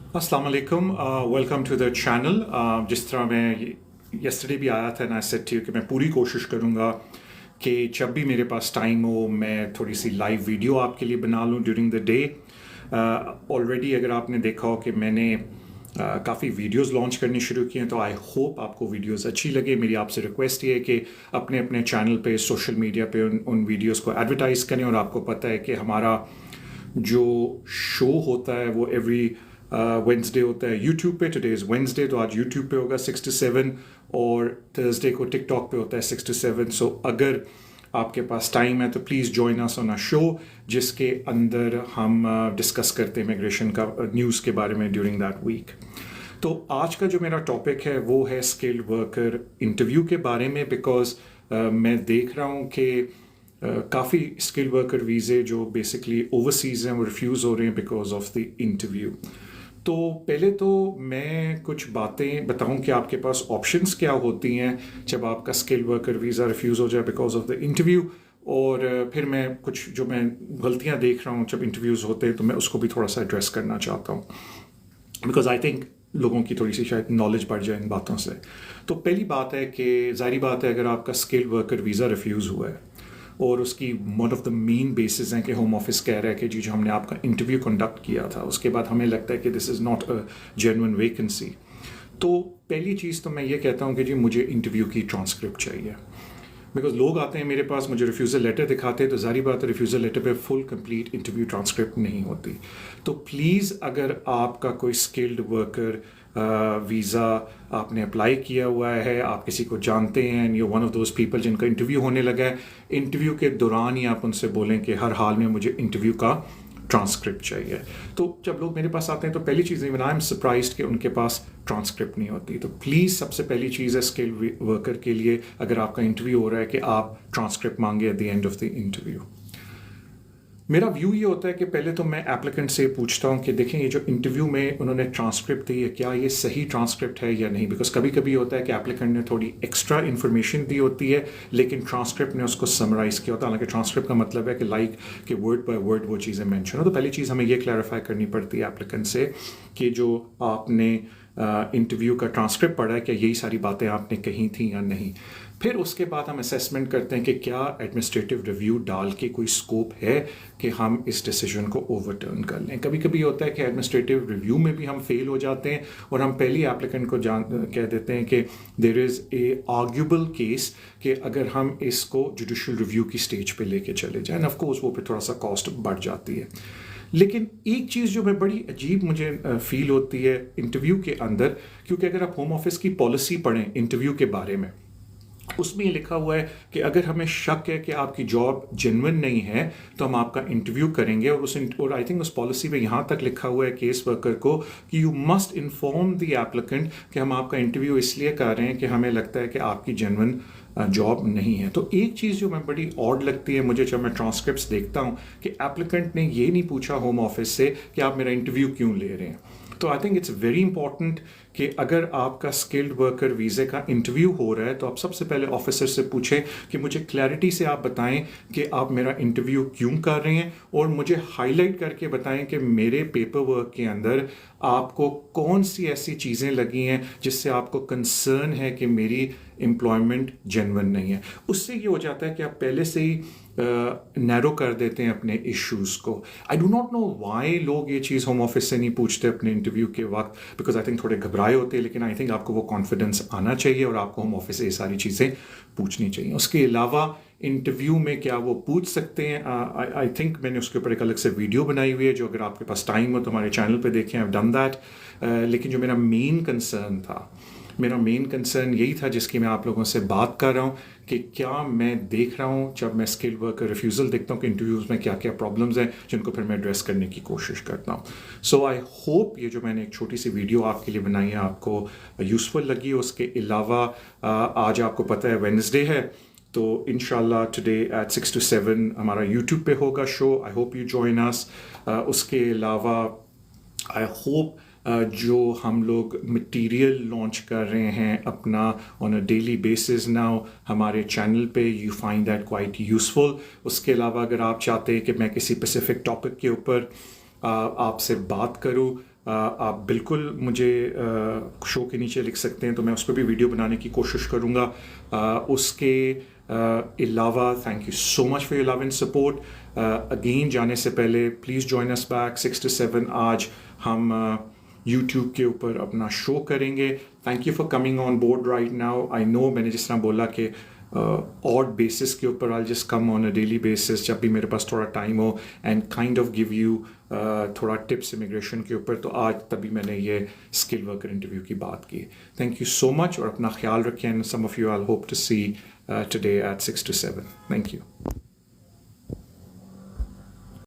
अस्सलाम वालेकुम, welcome to the channel. जिस तरह मैं यस्टरडे भी आया था ना, सेट थी कि मैं पूरी कोशिश करूँगा कि जब भी मेरे पास टाइम हो मैं थोड़ी सी लाइव वीडियो आपके लिए बना लूँ ड्यूरिंग द डे। ऑलरेडी अगर आपने देखा हो कि मैंने काफ़ी वीडियोस लॉन्च करनी शुरू किए हैं, तो आई होप आपको वीडियोस अच्छी लगे। मेरी आपसे रिक्वेस्ट ये है कि अपने अपने चैनल पे, सोशल मीडिया पे उन वीडियोस को एडवर्टाइज़ करें। और आपको पता है कि हमारा जो शो होता है वो एवरी वेंसडे होता है यूट्यूब पे। टुडे इज़ वेंसडे, तो आज यूट्यूब पे होगा 6 to 7, और थर्सडे को टिकटॉक पे होता है 6 to 7। सो अगर आपके पास टाइम है तो please join us on a show जिसके अंदर हम डिस्कस करते हैं इमिग्रेशन का न्यूज़ के बारे में ड्यूरिंग दैट वीक। तो आज का जो मेरा टॉपिक है वो है स्किल्ड वर्कर इंटरव्यू के बारे में, बिकॉज मैं देख रहा हूँ कि काफ़ी स्किल्ड वर्कर वीज़े जो बेसिकली ओवरसीज़ हैं वो रिफ्यूज़ हो रहे हैं बिकॉज ऑफ द इंटरव्यू। तो पहले तो मैं कुछ बातें बताऊं कि आपके पास ऑप्शंस क्या होती हैं जब आपका स्किल्ड वर्कर वीज़ा रिफ्यूज़ हो जाए बिकॉज ऑफ द इंटरव्यू। और फिर मैं कुछ जो मैं गलतियां देख रहा हूं जब इंटरव्यूज़ होते हैं तो मैं उसको भी थोड़ा सा एड्रेस करना चाहता हूं, बिकॉज आई थिंक लोगों की थोड़ी सी शायद नॉलेज बढ़ जाए इन बातों से। तो पहली बात है कि ज़ाहिर बात है, अगर आपका स्किल्ड वर्कर वीज़ा रिफ्यूज़ हुआ है और उसकी one of the main basis हैं कि होम ऑफिस कह रहा है कि जी जो हमने आपका इंटरव्यू कंडक्ट किया था उसके बाद हमें लगता है कि this is not a genuine vacancy, तो पहली चीज़ तो मैं ये कहता हूँ कि जी मुझे इंटरव्यू की ट्रांसक्रिप्ट चाहिए। बिकॉज लोग आते हैं मेरे पास, मुझे रिफ्यूज़ल लेटर दिखाते हैं, तो ज़ाहिर बात है रिफ्यूज़ल लेटर पे फुल कंप्लीट इंटरव्यू ट्रांसक्रिप्ट नहीं होती। तो प्लीज़ अगर आपका कोई स्किल्ड वर्कर वीज़ा आपने अप्लाई किया हुआ है, आप किसी को जानते हैं and you one of those people जिनका इंटरव्यू होने लगा है, इंटरव्यू के दौरान ही आप उनसे बोलें कि हर हाल में मुझे इंटरव्यू का ट्रांसक्रिप्ट चाहिए। तो जब लोग मेरे पास आते हैं तो पहली चीज़ आई एम सरप्राइज्ड कि उनके पास ट्रांसक्रिप्ट नहीं होती। तो प्लीज़ सबसे पहली चीज़ है स्किल्ड वर्कर के लिए, अगर आपका इंटरव्यू हो रहा है, कि आप ट्रांसक्रिप्ट मांगे at the end of the interview. मेरा व्यू ये होता है कि पहले तो मैं एप्लीकेंट से पूछता हूँ कि देखें ये जो इंटरव्यू में उन्होंने ट्रांसक्रिप्ट दी है क्या ये सही ट्रांसक्रिप्ट है या नहीं। बिकॉज कभी कभी होता है कि एप्लीकेंट ने थोड़ी एक्स्ट्रा इन्फॉर्मेशन दी होती है लेकिन ट्रांसक्रिप्ट ने उसको समराइज़ किया होता है। हालांकि ट्रांसक्रिप्ट का मतलब है कि लाइक कि वर्ड बाय वर्ड वो चीज़ें मेंशन हो। तो पहली चीज़ हमें ये क्लैरिफाई करनी पड़ती है एप्लीकेंट से कि जो आपने इंटरव्यू का ट्रांसक्रिप्ट पढ़ा है क्या यही सारी बातें आपने कही थी या नहीं। फिर उसके बाद हम असेसमेंट करते हैं कि क्या एडमिनिस्ट्रेटिव रिव्यू डाल के कोई स्कोप है कि हम इस डिसीजन को ओवरटर्न कर लें। कभी कभी होता है कि एडमिनिस्ट्रेटिव रिव्यू में भी हम फेल हो जाते हैं और हम पहली एप्लीकेंट को कह देते हैं कि there is a arguable case कि अगर हम इसको जुडिशल रिव्यू की स्टेज पे लेके चले जाएं, ऑफ कोर्स वो फिर थोड़ा सा कॉस्ट बढ़ जाती है। लेकिन एक चीज़ जो मैं बड़ी अजीब मुझे फील होती है इंटरव्यू के अंदर, क्योंकि अगर आप होम ऑफिस की पॉलिसी पढ़ें इंटरव्यू के बारे में, उसमें ये लिखा हुआ है कि अगर हमें शक है कि आपकी जॉब जेन्युइन नहीं है तो हम आपका इंटरव्यू करेंगे। और आई थिंक उस पॉलिसी में यहाँ तक लिखा हुआ है केस वर्कर को कि you must inform the applicant कि हम आपका इंटरव्यू इसलिए कर रहे हैं कि हमें लगता है कि आपकी जेन्युइन जॉब नहीं है। तो एक चीज़ जो मैं बड़ी ऑड लगती है मुझे जब मैं ट्रांसक्रिप्ट्स देखता हूँ कि एप्लीकेंट ने ये नहीं पूछा होम ऑफिस से कि आप मेरा इंटरव्यू क्यों ले रहे हैं। तो I think it's very important कि अगर आपका स्किल्ड वर्कर वीज़े का इंटरव्यू हो रहा है तो आप सबसे पहले ऑफिसर से पूछें कि मुझे क्लैरिटी से आप बताएं कि आप मेरा इंटरव्यू क्यों कर रहे हैं, और मुझे हाईलाइट करके बताएं कि मेरे पेपर वर्क के अंदर आपको कौन सी ऐसी चीज़ें लगी हैं जिससे आपको कंसर्न है कि मेरी एम्प्लॉयमेंट जेन्युइन नहीं है। उससे ये हो जाता है कि आप पहले से ही नैरो कर देते हैं अपने इश्यूज़ को। I do not know why लोग ये चीज़ होम ऑफिस से नहीं पूछते अपने इंटरव्यू के वक्त, बिकॉज आई थिंक थोड़े घबराए होते हैं। लेकिन आई थिंक आपको वो कॉन्फिडेंस आना चाहिए और आपको होम ऑफिस से ये सारी चीज़ें पूछनी चाहिए। उसके अलावा इंटरव्यू में क्या वो पूछ सकते हैं, आई थिंक मैंने उसके ऊपर एक अलग से वीडियो बनाई हुई है जो अगर आपके पास टाइम हो तो हमारे चैनल पे देखें, आई हैव डन दैट। लेकिन जो मेरा मेन कंसर्न यही था जिसकी मैं आप लोगों से बात कर रहा हूँ कि क्या मैं देख रहा हूँ जब मैं स्किल्ड वर्कर रिफ्यूज़ल देखता हूँ कि इंटरव्यूज़ में क्या क्या प्रॉब्लम्स हैं जिनको फिर मैं एड्रेस करने की कोशिश करता हूँ। सो आई होप ये जो मैंने एक छोटी सी वीडियो आपके लिए बनाई है आपको यूज़फुल लगी। उसके अलावा आज आपको पता है वेडनेसडे है, तो इंशाल्लाह टुडे एट 6 to 7 हमारा यूट्यूब पे होगा show. I hope you join us. उसके अलावा आई होप जो हम लोग मटेरियल लॉन्च कर रहे हैं अपना on a daily basis now हमारे चैनल पे, you find that quite useful. उसके अलावा अगर आप चाहते हैं कि मैं किसी स्पेसिफिक टॉपिक के ऊपर आपसे बात करूं آپ بالکل مجھے شو کے نیچے لکھ سکتے ہیں، تو میں اس پہ بھی ویڈیو بنانے کی کوشش کروں گا. اس کے علاوہ thank you so much for your love and support. Again جانے سے پہلے پلیز جوائن اس بیک 6 to 7. آج ہم یوٹیوب کے اوپر اپنا شو کریں گے. Thank you for coming on board right now. I know میں نے جس طرح بولا کہ آڈ بیسس کے اوپر I just come on a daily basis جب بھی میرے پاس تھوڑا time who and kind of give you تھوڑا ٹپس امیگریشن کے اوپر. تو آج تبھی میں نے یہ اسکل ورکر انٹرویو کی بات کی. تھینک یو سو مچ اور اپنا خیال رکھیں. Some of you I hope to see today at 6 to 7. Thank you.